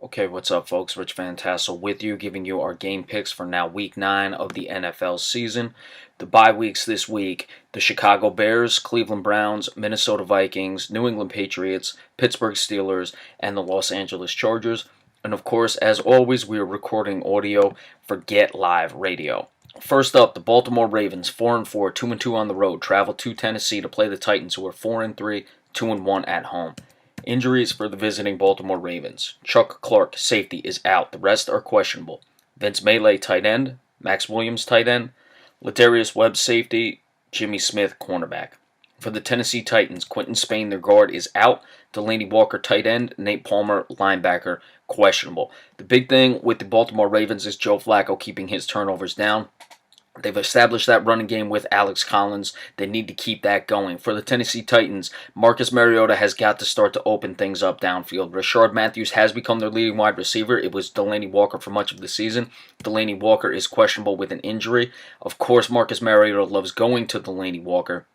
Okay, what's up, folks? Rich Van Tassel with you, giving you our game picks for now Week 9 of the NFL season. The bye weeks this week: the Chicago Bears, Cleveland Browns, Minnesota Vikings, New England Patriots, Pittsburgh Steelers, and the Los Angeles Chargers. And of course, as always, we are recording audio for Get Live Radio. First up, the Baltimore Ravens, 4-4, 2-2 on the road, travel to Tennessee to play the Titans, who are 4-3, 2-1 at home. Injuries for the visiting Baltimore Ravens. Chuck Clark, safety, is out. The rest are questionable. Vince Melee, tight end. Max Williams, tight end. Ladarius Webb, safety. Jimmy Smith, cornerback. For the Tennessee Titans, Quentin Spain, their guard, is out. Delaney Walker, tight end. Nate Palmer, linebacker, questionable. The big thing with the Baltimore Ravens is Joe Flacco keeping his turnovers down. They've established that running game with Alex Collins. They need to keep that going. For the Tennessee Titans, Marcus Mariota has got to start to open things up downfield. Rashard Matthews has become their leading wide receiver. It was Delaney Walker for much of the season. Delaney Walker is questionable with an injury. Of course, Marcus Mariota loves going to Delaney Walker.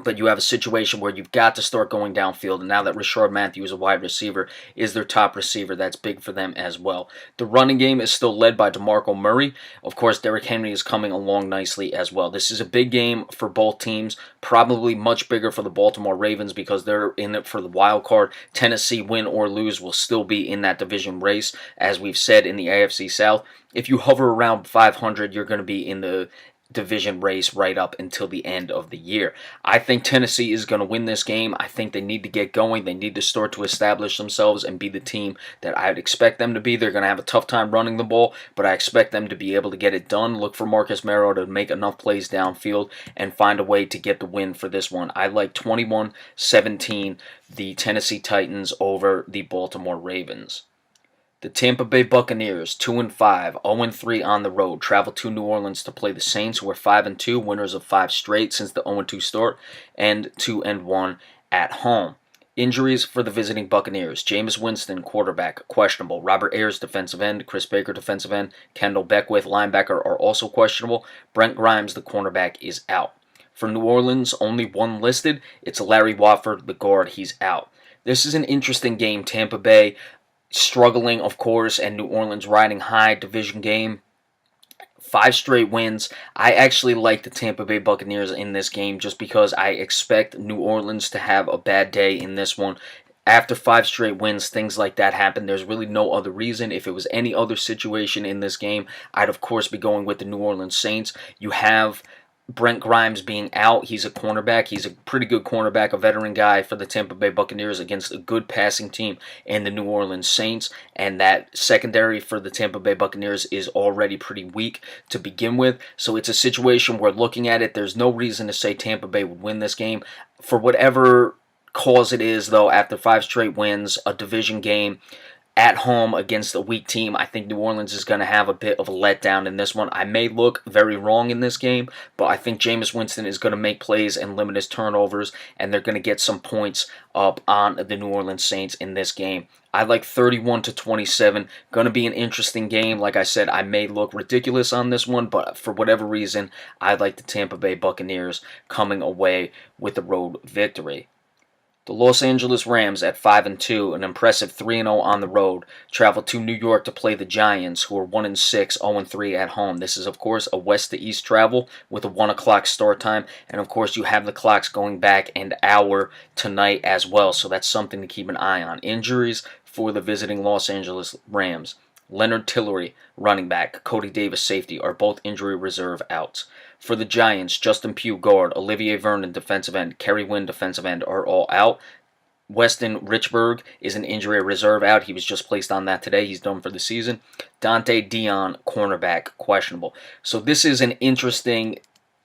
But you have a situation where you've got to start going downfield, and now that Rashard Matthews, a wide receiver, is their top receiver, that's big for them as well. The running game is still led by DeMarco Murray. Of course, Derrick Henry is coming along nicely as well. This is a big game for both teams, probably much bigger for the Baltimore Ravens because they're in it for the wild card. Tennessee, win or lose, will still be in that division race, as we've said in the AFC South. If you hover around 500, you're going to be in the division race right up until the end of the year. I think Tennessee is going to win this game. I think they need to get going. They need to start to establish themselves and be the team that I would expect them to be. They're going to have a tough time running the ball, but I expect them to be able to get it done. Look for Marcus Mariota to make enough plays downfield and find a way to get the win for this one. I like 21-17 the Tennessee Titans over the Baltimore Ravens. The Tampa Bay Buccaneers, 2-5, 0-3 on the road, travel to New Orleans to play the Saints, who are 5-2, winners of 5 straight since the 0-2 start, and 2-1 at home. Injuries for the visiting Buccaneers: Jameis Winston, quarterback, questionable. Robert Ayers, defensive end. Chris Baker, defensive end. Kendall Beckwith, linebacker, are also questionable. Brent Grimes, the cornerback, is out. For New Orleans, only one listed. It's Larry Watford, the guard. He's out. This is an interesting game. Tampa Bay struggling, of course, and New Orleans riding high, division game. 5 straight wins. I actually like the Tampa Bay Buccaneers in this game just because I expect New Orleans to have a bad day in this one. After 5 straight wins, things like that happen. There's really no other reason. If it was any other situation in this game, I'd of course be going with the New Orleans Saints. You have Brent Grimes being out. He's a cornerback. He's a pretty good cornerback, a veteran guy for the Tampa Bay Buccaneers against a good passing team in the New Orleans Saints. And that secondary for the Tampa Bay Buccaneers is already pretty weak to begin with. So it's a situation where, looking at it, there's no reason to say Tampa Bay would win this game. For whatever cause it is, though, after 5 straight wins, a division game, at home against a weak team, I think New Orleans is going to have a bit of a letdown in this one. I may look very wrong in this game, but I think Jameis Winston is going to make plays and limit his turnovers, and they're going to get some points up on the New Orleans Saints in this game. I like 31-27. Going to be an interesting game. Like I said, I may look ridiculous on this one, but for whatever reason, I like the Tampa Bay Buccaneers coming away with the road victory. The Los Angeles Rams, at 5-2, an impressive 3-0 on the road, travel to New York to play the Giants, who are 1-6, 0-3 at home. This is, of course, a west to east travel with a 1 o'clock start time, and of course you have the clocks going back an hour tonight as well, so that's something to keep an eye on. Injuries for the visiting Los Angeles Rams: Leonard Tillery, running back; Cody Davis, safety, are both injury reserve outs. For the Giants, Justin Pugh, guard; Olivier Vernon, defensive end; Kerry Wynn, defensive end, are all out. Weston Richburg is an injury reserve out. He was just placed on that today. He's done for the season. Dante Dion, cornerback, questionable. So this is an interesting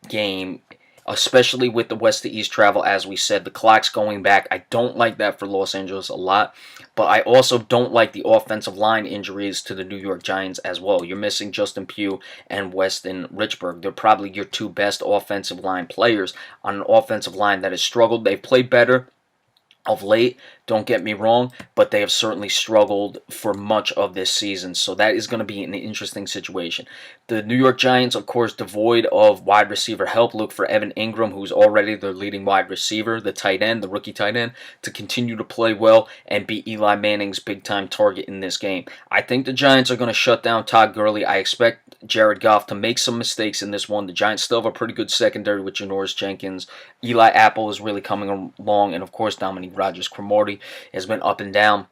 game, especially with the west to east travel. As we said, the clock's going back. I don't like that for Los Angeles a lot, but I also don't like the offensive line injuries to the New York Giants as well. You're missing Justin Pugh and Weston Richburg. They're probably your 2 best offensive line players on an offensive line that has struggled. They've played better of late, don't get me wrong, but they have certainly struggled for much of this season. So that is going to be an interesting situation. The New York Giants, of course, devoid of wide receiver help, look for Evan Ingram, who's already their leading wide receiver, the tight end, the rookie tight end, to continue to play well and be Eli Manning's big-time target in this game. I think the Giants are going to shut down Todd Gurley. I expect Jared Goff to make some mistakes in this one. The Giants still have a pretty good secondary with Janoris Jenkins. Eli Apple is really coming along, and of course Dominique Rodgers-Cromartie has been up and down.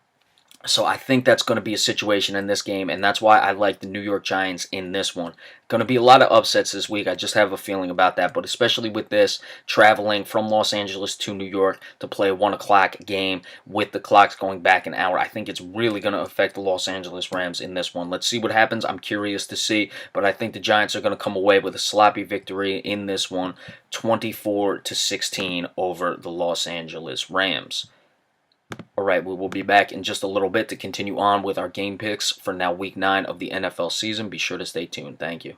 So I think that's going to be a situation in this game, and that's why I like the New York Giants in this one. Going to be a lot of upsets this week. I just have a feeling about that, but especially with this, traveling from Los Angeles to New York to play a 1 o'clock game with the clocks going back an hour, I think it's really going to affect the Los Angeles Rams in this one. Let's see what happens. I'm curious to see, but I think the Giants are going to come away with a sloppy victory in this one, 24-16 over the Los Angeles Rams. Alright, we will be back in just a little bit to continue on with our game picks for now week 9 of the NFL season. Be sure to stay tuned. Thank you.